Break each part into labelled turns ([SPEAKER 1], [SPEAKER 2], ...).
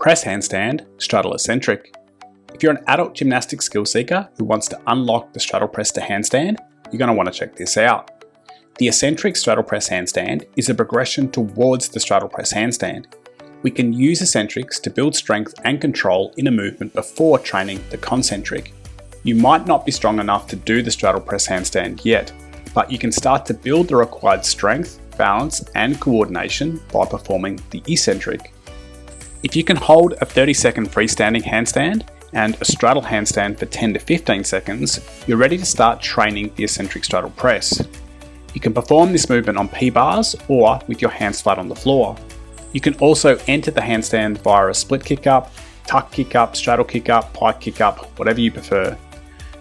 [SPEAKER 1] Press handstand, straddle eccentric. If you're an adult gymnastic skill seeker who wants to unlock the straddle press to handstand, you're going to want to check this out. The eccentric straddle press handstand is a progression towards the straddle press handstand. We can use eccentrics to build strength and control in a movement before training the concentric. You might not be strong enough to do the straddle press handstand yet, but you can start to build the required strength, balance and coordination by performing the eccentric. If you can hold a 30-second freestanding handstand and a straddle handstand for 10 to 15 seconds, you're ready to start training the eccentric straddle press. You can perform this movement on P-bars or with your hands flat on the floor. You can also enter the handstand via a split kick up, tuck kick up, straddle kick up, pike kick up, whatever you prefer.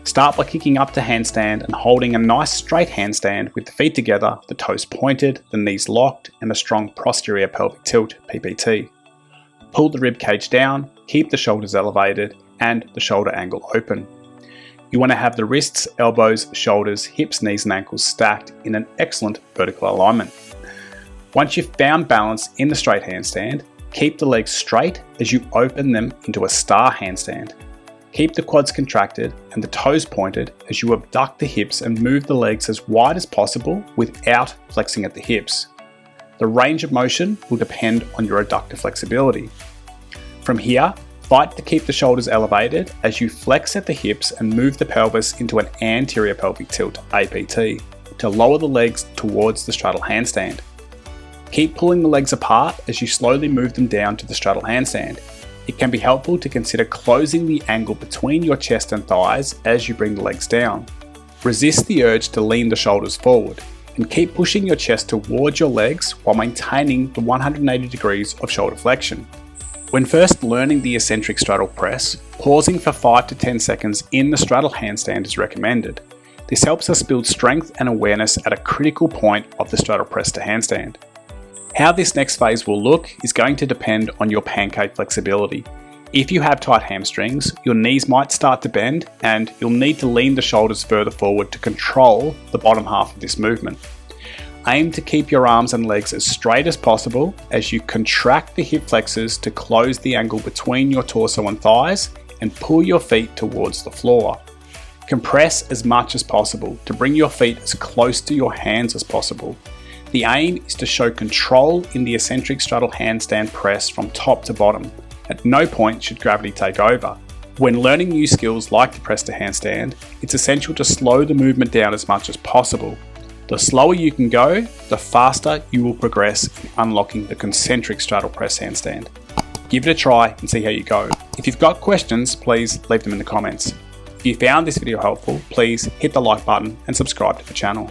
[SPEAKER 1] Start by kicking up to handstand and holding a nice straight handstand with the feet together, the toes pointed, the knees locked and a strong posterior pelvic tilt, PPT. Pull the rib cage down, keep the shoulders elevated and the shoulder angle open. You want to have the wrists, elbows, shoulders, hips, knees and ankles stacked in an excellent vertical alignment. Once you've found balance in the straight handstand, keep the legs straight as you open them into a star handstand. Keep the quads contracted and the toes pointed as you abduct the hips and move the legs as wide as possible without flexing at the hips. The range of motion will depend on your adductor flexibility. From here, fight to keep the shoulders elevated as you flex at the hips and move the pelvis into an anterior pelvic tilt, APT, to lower the legs towards the straddle handstand. Keep pulling the legs apart as you slowly move them down to the straddle handstand. It can be helpful to consider closing the angle between your chest and thighs as you bring the legs down. Resist the urge to lean the shoulders forward and keep pushing your chest towards your legs while maintaining the 180 degrees of shoulder flexion. When first learning the eccentric straddle press, pausing for 5 to 10 seconds in the straddle handstand is recommended. This helps us build strength and awareness at a critical point of the straddle press to handstand. How this next phase will look is going to depend on your pancake flexibility. If you have tight hamstrings, your knees might start to bend and you'll need to lean the shoulders further forward to control the bottom half of this movement. Aim to keep your arms and legs as straight as possible as you contract the hip flexors to close the angle between your torso and thighs and pull your feet towards the floor. Compress as much as possible to bring your feet as close to your hands as possible. The aim is to show control in the eccentric straddle handstand press from top to bottom. At no point should gravity take over. When learning new skills like the press to handstand, it's essential to slow the movement down as much as possible. The slower you can go, the faster you will progress in unlocking the concentric straddle press handstand. Give it a try and see how you go. If you've got questions, please leave them in the comments. If you found this video helpful, please hit the like button and subscribe to the channel.